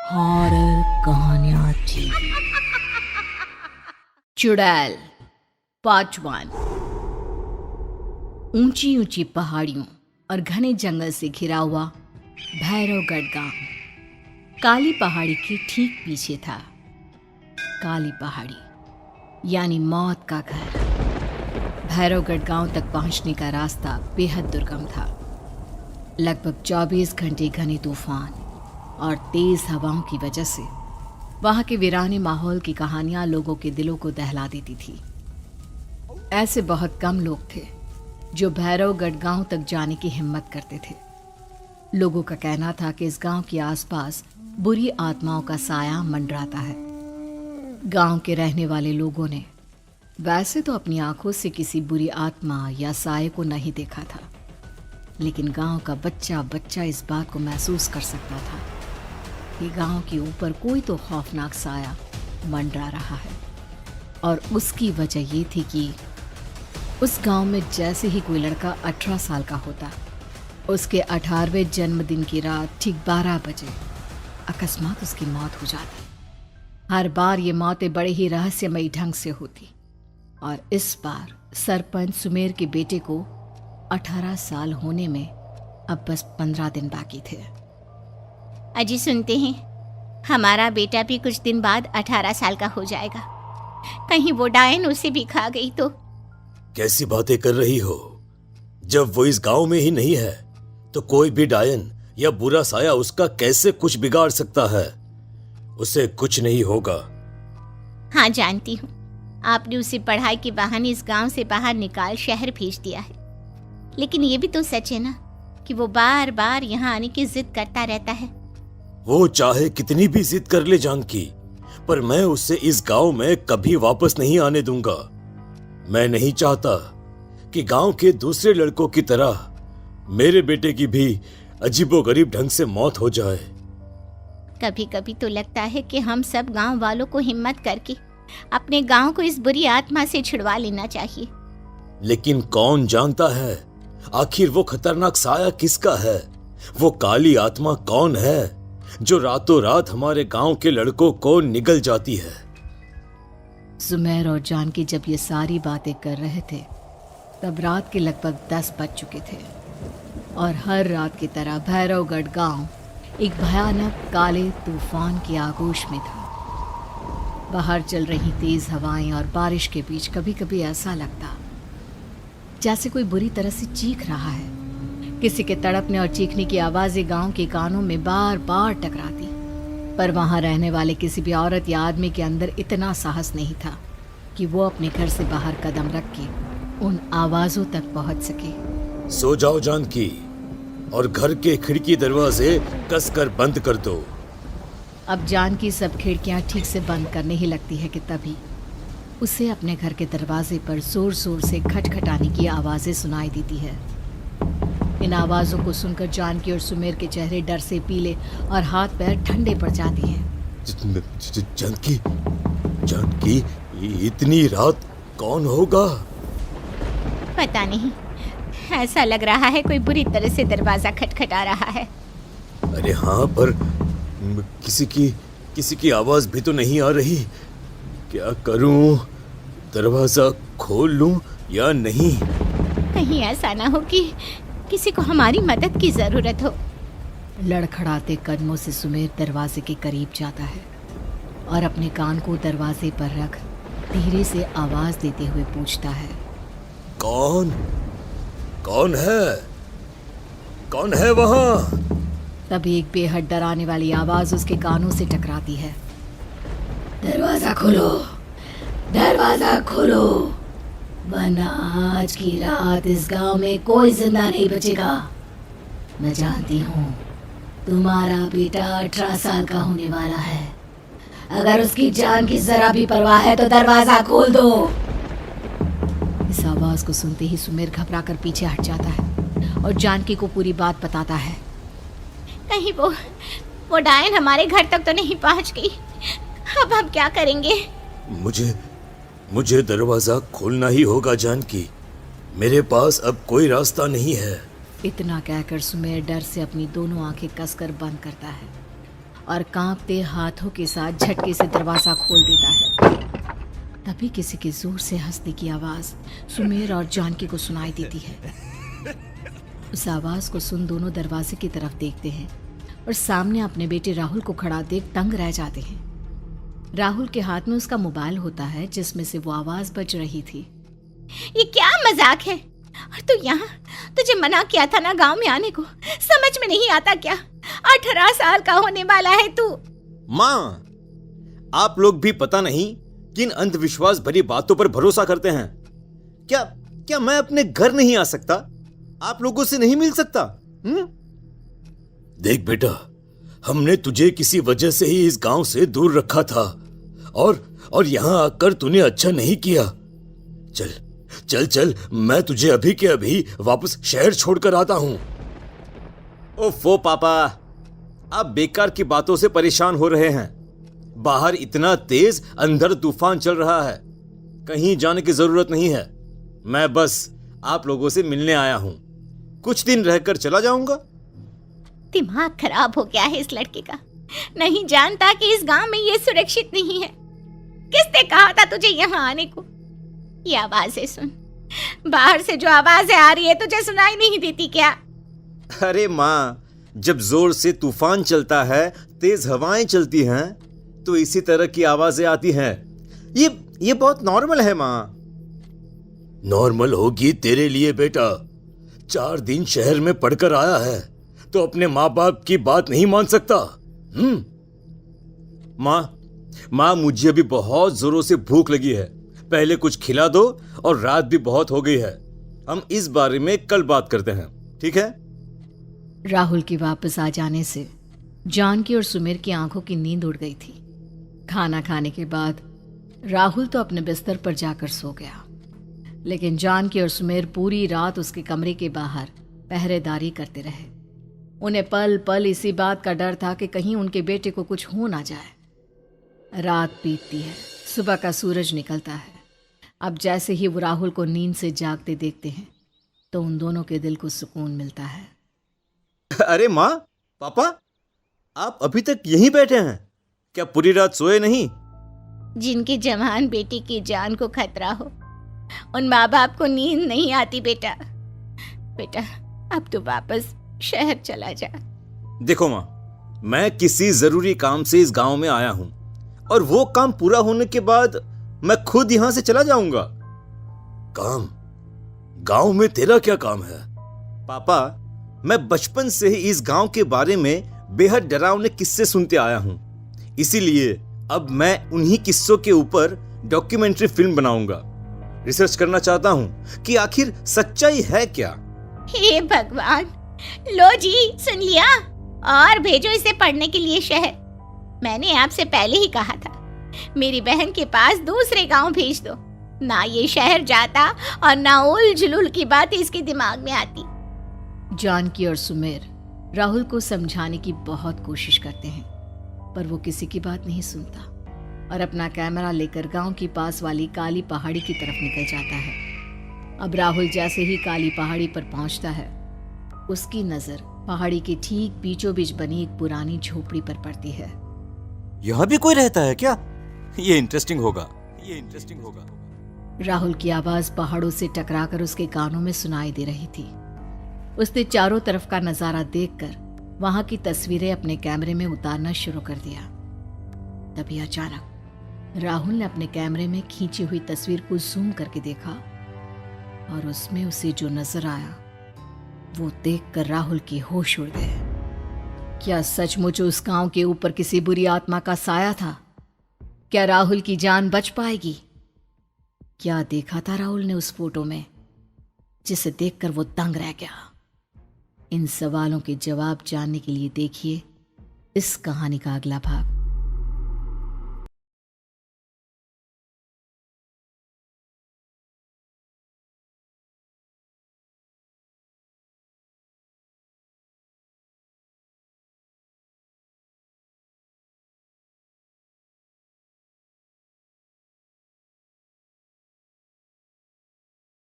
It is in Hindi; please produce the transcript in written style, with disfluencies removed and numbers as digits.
हॉरर कहानियाँ थी। चुड़ैल पार्ट 1। ऊंची ऊंची पहाड़ियों और घने जंगल से घिरा हुआ भैरवगढ़ गांव काली पहाड़ी के ठीक पीछे था। काली पहाड़ी यानी मौत का घर। भैरवगढ़ गांव तक पहुंचने का रास्ता बेहद दुर्गम था। लगभग 24 घंटे घने तूफान और तेज हवाओं की वजह से वहां के वीराने माहौल की कहानियां लोगों के दिलों को दहला देती थी। ऐसे बहुत कम लोग थे जो भैरवगढ़ गांव तक जाने की हिम्मत करते थे। लोगों का कहना था कि इस गांव के आसपास बुरी आत्माओं का साया मंडराता है। गांव के रहने वाले लोगों ने वैसे तो अपनी आंखों से किसी बुरी आत्मा या साये को नहीं देखा था, लेकिन गांव का बच्चा बच्चा इस बात को महसूस कर सकता था कि गांव के ऊपर कोई तो खौफनाक साया मंडरा रहा है। और उसकी वजह ये थी कि उस गांव में जैसे ही कोई लड़का 18 साल का होता, उसके 18वें जन्मदिन की रात ठीक 12 बजे अकस्मात उसकी मौत हो जाती। हर बार ये मौतें बड़े ही रहस्यमयी ढंग से होती और इस बार सरपंच सुमेर के बेटे को 18 साल होने में अब बस 15 दिन बाकी थे। अजी सुनते हैं, हमारा बेटा भी कुछ दिन बाद 18 साल का हो जाएगा। कहीं वो डायन उसे भी खा गई तो। कैसी बातें कर रही हो? जब वो इस गांव में ही नहीं है तो कोई भी डायन या बुरा साया उसका कैसे कुछ बिगाड़ सकता है? उसे कुछ नहीं होगा। हाँ जानती हूँ, आपने उसे पढ़ाई के बहाने इस गांव से बाहर निकाल शहर भेज दिया है, लेकिन ये भी तो सच है ना कि वो बार बार यहाँ आने की जिद करता रहता है। वो चाहे कितनी भी जिद कर ले जानकी, पर मैं उसे इस गांव में कभी वापस नहीं आने दूंगा। मैं नहीं चाहता कि गांव के दूसरे लड़कों की तरह मेरे बेटे की भी अजीबोगरीब ढंग से मौत हो जाए। कभी कभी तो लगता है कि हम सब गांव वालों को हिम्मत करके अपने गांव को इस बुरी आत्मा से छुड़वा लेना चाहिए। लेकिन कौन जानता है आखिर वो खतरनाक साया किसका है? वो काली आत्मा कौन है जो रातों रात हमारे गांव के लड़कों को निगल जाती है? सुमेर और जानकी जब ये सारी बातें कर रहे थे तब रात के लगभग 10 बज चुके थे और हर रात की तरह भैरवगढ़ गांव एक भयानक काले तूफान की आगोश में था। बाहर चल रही तेज हवाएं और बारिश के बीच कभी कभी ऐसा लगता जैसे कोई बुरी तरह से चीख रहा है। किसी के तड़पने और चीखने की आवाजें गांव के कानों में बार बार टकराती, पर वहां रहने वाले किसी भी औरत या आदमी के अंदर इतना साहस नहीं था कि वो अपने घर से बाहर कदम रख के उन आवाजों तक पहुंच सके। सो जाओ जानकी और घर के खिड़की दरवाजे कसकर बंद कर दो। अब जानकी सब खिड़कियां ठीक से बंद करने ही लगती है कि तभी उसे अपने घर के दरवाजे पर जोर जोर से खटखटाने की आवाजें सुनाई देती है। इन आवाजों को सुनकर जानकी और सुमेर के चेहरे डर से पीले और हाथ पैर ठंडे पड़ जाते हैं। जानकी, जानकी, इतनी रात कौन होगा? पता नहीं, ऐसा लग रहा है कोई बुरी तरह से दरवाजा खटखटा रहा है। अरे हाँ, पर किसी की आवाज भी तो नहीं आ रही। क्या करूं? दरवाजा खोल लूं या नहीं? कहीं ऐसा ना हो कि किसी को हमारी मदद की जरूरत हो। लड़खड़ाते कदमों से सुमेर दरवाजे के करीब जाता है और अपने कान को दरवाजे पर रख धीरे से आवाज देते हुए पूछता है, कौन है? कौन है वहां? तभी एक बेहद डराने वाली आवाज उसके कानों से टकराती है। दरवाजा खोलो, दरवाजा खोलो, वरना आज की रात इस गांव में कोई जिंदा नहीं बचेगा। मैं जानती हूँ तुम्हारा बेटा 18 साल का होने वाला है। अगर उसकी जान की जरा भी परवाह है तो दरवाजा खोल दो। इस आवाज को सुनते ही सुमेर घबरा कर पीछे हट जाता है और जानकी को पूरी बात बताता है। कहीं वो डायन हमारे घर तक तो नहीं पहुंच गई? अब हम क्या करेंगे? मुझे दरवाजा खोलना ही होगा जानकी। मेरे पास अब कोई रास्ता नहीं है। इतना कहकर सुमेर डर से अपनी दोनों आंखें कसकर बंद करता है और कांपते हाथों के साथ झटके से दरवाजा खोल देता है। तभी किसी के जोर से हंसने की आवाज सुमेर और जानकी को सुनाई देती है। उस आवाज को सुन दोनों दरवाजे की तरफ देखते हैं और सामने अपने बेटे राहुल को खड़ा देख दंग रह जाते हैं। राहुल के हाथ में उसका मोबाइल होता है जिसमें से वो आवाज बज रही थी। ये क्या मजाक है? और तू यहाँ, तुझे मना किया था ना गांव में आने को, समझ में नहीं आता क्या? 18 साल का होने वाला है तू। माँ, आप लोग भी पता नहीं किन अंधविश्वास भरी बातों पर भरोसा करते हैं। क्या मैं अपने घर नहीं आ सकता? आप लोगों से नहीं मिल सकता? देख बेटा, हमने तुझे किसी वजह से ही इस गांव से दूर रखा था और यहां आकर तूने अच्छा नहीं किया। चल चल चल, मैं तुझे अभी के अभी वापस शहर छोड़कर आता हूं। ओफो पापा, आप बेकार की बातों से परेशान हो रहे हैं। बाहर इतना तेज अंधड़ तूफान चल रहा है, कहीं जाने की जरूरत नहीं है। मैं बस आप लोगों से मिलने आया हूं, कुछ दिन रहकर चला जाऊंगा। दिमाग खराब हो गया है इस लड़के का, नहीं जानता कि इस गांव में ये सुरक्षित नहीं है। किसने कहा था तुझे यहाँ आने को? ये आवाजें सुन, बाहर से जो आवाजें आ रही है तुझे सुनाई नहीं देती क्या? अरे माँ, जब जोर से तूफान चलता है, तेज हवाएं चलती हैं, तो इसी तरह की आवाजें आती हैं। ये बहुत नॉर्मल है माँ। नॉर्मल होगी तेरे लिए बेटा। 4 दिन शहर में पढ़कर आया है तो अपने माँ बाप की बात नहीं मान सकता। माँ, मुझे अभी बहुत जोरों से भूख लगी है, पहले कुछ खिला दो, और रात भी बहुत हो गई है। हम इस बारे में कल बात करते हैं, ठीक है? राहुल के वापस आ जाने से जानकी और सुमेर की आंखों की नींद उड़ गई थी। खाना खाने के बाद राहुल तो अपने बिस्तर पर जाकर सो गया, लेकिन जानकी और सुमेर पूरी रात उसके कमरे के बाहर पहरेदारी करते रहे। उन्हें पल पल इसी बात का डर था कि कहीं उनके बेटे को कुछ हो ना जाए। रात बीतती है, सुबह का सूरज निकलता है। अब जैसे ही वो राहुल को नींद से जागते देखते हैं तो उन दोनों के दिल को सुकून मिलता है। अरे माँ, पापा, आप अभी तक यहीं बैठे हैं? क्या पूरी रात सोए नहीं? जिनकी जवान बेटी की जान को खतरा हो, उन माँ बाप को नींद नहीं आती बेटा। अब तो वापस शहर चला जा। देखो माँ, मैं किसी जरूरी काम से इस गांव में आया हूं, और वो काम पूरा होने के बाद मैं खुद यहां से चला जाऊंगा। काम? गांव में तेरा क्या काम है? पापा, मैं बचपन से ही इस गांव के बारे में बेहद डरावने किस्से सुनते आया हूं, इसीलिए अब मैं उन्हीं किस्सों के ऊपर डॉक्यूमेंट्री फिल्म बनाऊंगा। रिसर्च करना चाहता हूं कि आखिर सच्चाई है क्या। हे भगवान, लो जी, सुन लिया, और भेजो इसे पढ़ने के लिए शहर। मैंने आपसे पहले ही कहा था, मेरी बहन के पास दूसरे गांव भेज दो। ना ये शहर जाता और ना उल जुलूल की बात इसके दिमाग में आती। जानकी और सुमेर राहुल को समझाने की बहुत कोशिश करते हैं, पर वो किसी की बात नहीं सुनता और अपना कैमरा लेकर गांव की पास वाली काली पहाड़ी की तरफ निकल जाता है। अब राहुल जैसे ही काली पहाड़ी पर पहुंचता है, उसकी नजर पहाड़ी के ठीक बीचों बीच बनी एक पुरानी झोपड़ी पर पड़ती है। यहाँ भी कोई रहता है क्या? ये इंटरेस्टिंग होगा। राहुल की आवाज पहाड़ों से टकराकर उसके कानों में सुनाई दे रही थी। उसने चारों तरफ का नजारा देखकर वहां की तस्वीरें अपने कैमरे में उतारना शुरू कर दिया। तभी अचानक राहुल ने अपने कैमरे में खींची हुई तस्वीर को जूम करके देखा, और उसमें उसे जो नजर आया वो देखकर राहुल के होश उड़ गए। क्या सचमुच उस गांव के ऊपर किसी बुरी आत्मा का साया था? क्या राहुल की जान बच पाएगी? क्या देखा था राहुल ने उस फोटो में जिसे देखकर वो दंग रह गया? इन सवालों के जवाब जानने के लिए देखिए इस कहानी का अगला भाग।